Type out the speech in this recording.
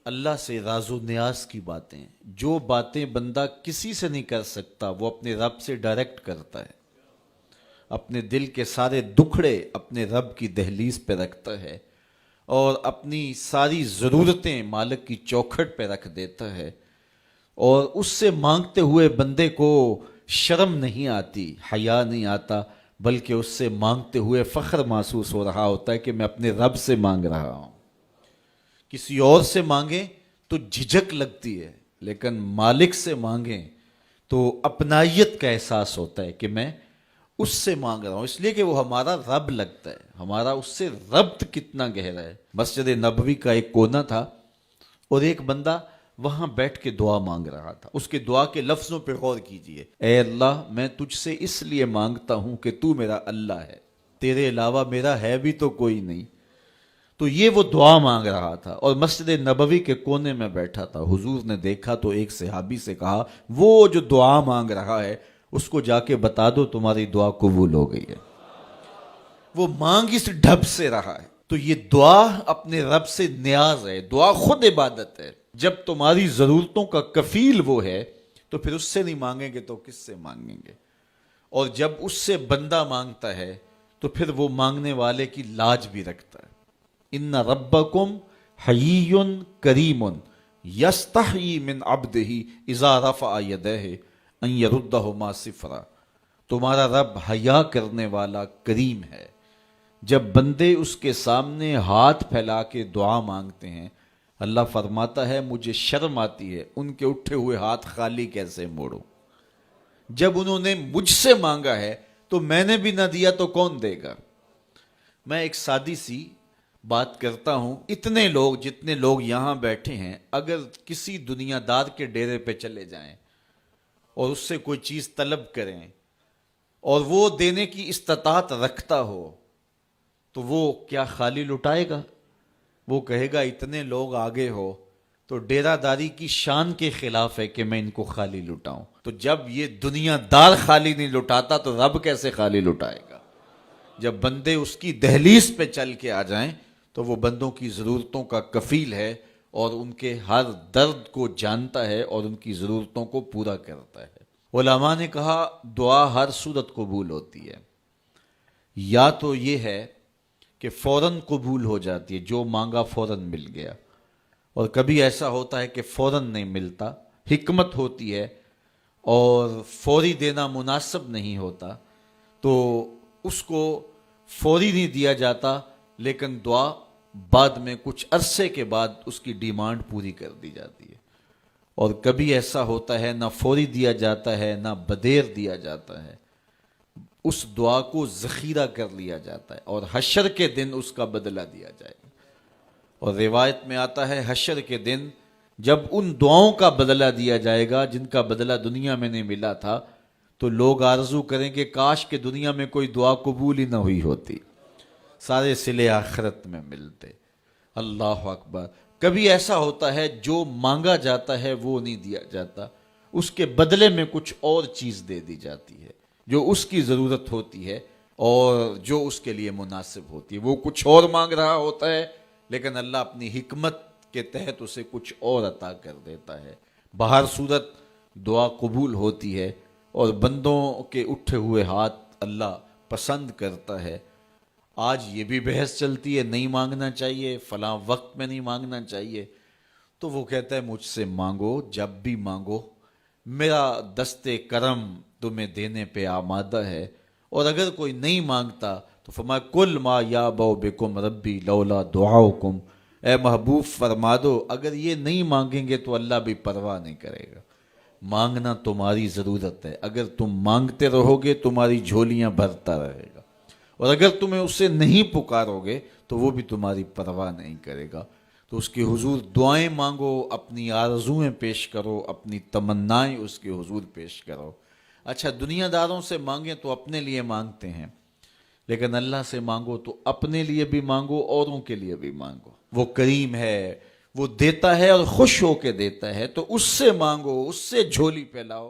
اللہ سے راز و نیاز کی باتیں، جو باتیں بندہ کسی سے نہیں کر سکتا وہ اپنے رب سے ڈائریکٹ کرتا ہے. اپنے دل کے سارے دکھڑے اپنے رب کی دہلیز پہ رکھتا ہے اور اپنی ساری ضرورتیں مالک کی چوکھٹ پہ رکھ دیتا ہے. اور اس سے مانگتے ہوئے بندے کو شرم نہیں آتی، حیا نہیں آتا، بلکہ اس سے مانگتے ہوئے فخر محسوس ہو رہا ہوتا ہے کہ میں اپنے رب سے مانگ رہا ہوں. کسی اور سے مانگیں تو جھجک لگتی ہے، لیکن مالک سے مانگیں تو اپنائیت کا احساس ہوتا ہے کہ میں اس سے مانگ رہا ہوں، اس لیے کہ وہ ہمارا رب لگتا ہے. ہمارا اس سے ربط کتنا گہرا ہے. مسجد نبوی کا ایک کونا تھا اور ایک بندہ وہاں بیٹھ کے دعا مانگ رہا تھا. اس کے دعا کے لفظوں پہ غور کیجئے. اے اللہ، میں تجھ سے اس لیے مانگتا ہوں کہ تو میرا اللہ ہے، تیرے علاوہ میرا ہے بھی تو کوئی نہیں. تو یہ وہ دعا مانگ رہا تھا اور مسجد نبوی کے کونے میں بیٹھا تھا. حضور نے دیکھا تو ایک صحابی سے کہا، وہ جو دعا مانگ رہا ہے اس کو جا کے بتا دو تمہاری دعا قبول ہو گئی ہے. وہ مانگ اس ڈھب سے رہا ہے. تو یہ دعا اپنے رب سے نیاز ہے. دعا خود عبادت ہے. جب تمہاری ضرورتوں کا کفیل وہ ہے تو پھر اس سے نہیں مانگیں گے تو کس سے مانگیں گے؟ اور جب اس سے بندہ مانگتا ہے تو پھر وہ مانگنے والے کی لاج بھی رکھتا ہے. ان ربکم حیی کریم یستحیی من عبدہ اذا رفع یدہ ان یردہما صفرا. تمہارا رب حیا کرنے والا کریم ہے. جب بندے اس کے سامنے ہاتھ پھیلا کے دعا مانگتے ہیں، اللہ فرماتا ہے مجھے شرم آتی ہے ان کے اٹھے ہوئے ہاتھ خالی کیسے موڑوں. جب انہوں نے مجھ سے مانگا ہے تو میں نے بھی نہ دیا تو کون دے گا؟ میں ایک سادی سی بات کرتا ہوں. اتنے لوگ جتنے لوگ یہاں بیٹھے ہیں، اگر کسی دنیا دار کے ڈیرے پہ چلے جائیں اور اس سے کوئی چیز طلب کریں اور وہ دینے کی استطاعت رکھتا ہو تو وہ کیا خالی لٹائے گا؟ وہ کہے گا اتنے لوگ آگے ہو تو ڈیرہ داری کی شان کے خلاف ہے کہ میں ان کو خالی لٹاؤں. تو جب یہ دنیا دار خالی نہیں لٹاتا تو رب کیسے خالی لٹائے گا؟ جب بندے اس کی دہلیز پہ چل کے آ جائیں تو وہ بندوں کی ضرورتوں کا کفیل ہے اور ان کے ہر درد کو جانتا ہے اور ان کی ضرورتوں کو پورا کرتا ہے. علماء نے کہا دعا ہر صورت قبول ہوتی ہے. یا تو یہ ہے کہ فوراً قبول ہو جاتی ہے، جو مانگا فوراً مل گیا، اور کبھی ایسا ہوتا ہے کہ فوراً نہیں ملتا، حکمت ہوتی ہے اور فوری دینا مناسب نہیں ہوتا تو اس کو فوری نہیں دیا جاتا، لیکن دعا بعد میں کچھ عرصے کے بعد اس کی ڈیمانڈ پوری کر دی جاتی ہے. اور کبھی ایسا ہوتا ہے نہ فوری دیا جاتا ہے نہ بدیر دیا جاتا ہے، اس دعا کو ذخیرہ کر لیا جاتا ہے اور حشر کے دن اس کا بدلہ دیا جائے گا. اور روایت میں آتا ہے حشر کے دن جب ان دعاؤں کا بدلہ دیا جائے گا جن کا بدلہ دنیا میں نہیں ملا تھا تو لوگ آرزو کریں کہ کاش کہ دنیا میں کوئی دعا قبول ہی نہ ہوئی ہوتی، سارے صلے آخرت میں ملتے. اللہ اکبر. کبھی ایسا ہوتا ہے جو مانگا جاتا ہے وہ نہیں دیا جاتا، اس کے بدلے میں کچھ اور چیز دے دی جاتی ہے جو اس کی ضرورت ہوتی ہے اور جو اس کے لیے مناسب ہوتی ہے. وہ کچھ اور مانگ رہا ہوتا ہے لیکن اللہ اپنی حکمت کے تحت اسے کچھ اور عطا کر دیتا ہے. بہر صورت دعا قبول ہوتی ہے اور بندوں کے اٹھے ہوئے ہاتھ اللہ پسند کرتا ہے. آج یہ بھی بحث چلتی ہے نہیں مانگنا چاہیے، فلاں وقت میں نہیں مانگنا چاہیے. تو وہ کہتا ہے مجھ سے مانگو جب بھی مانگو، میرا دست کرم تمہیں دینے پہ آمادہ ہے. اور اگر کوئی نہیں مانگتا تو فرمایا کل ما یابو بکم ربی لولا دعاؤکم، اے محبوب فرما دو اگر یہ نہیں مانگیں گے تو اللہ بھی پرواہ نہیں کرے گا. مانگنا تمہاری ضرورت ہے، اگر تم مانگتے رہو گے تمہاری جھولیاں بھرتا رہے گا، اور اگر تمہیں اسے نہیں پکارو گے تو وہ بھی تمہاری پرواہ نہیں کرے گا. تو اس کے حضور دعائیں مانگو، اپنی آرزویں پیش کرو، اپنی تمنائیں اس کے حضور پیش کرو. اچھا دنیا داروں سے مانگیں تو اپنے لیے مانگتے ہیں، لیکن اللہ سے مانگو تو اپنے لیے بھی مانگو، اوروں کے لیے بھی مانگو. وہ کریم ہے، وہ دیتا ہے اور خوش ہو کے دیتا ہے، تو اس سے مانگو، اس سے جھولی پھیلاؤ.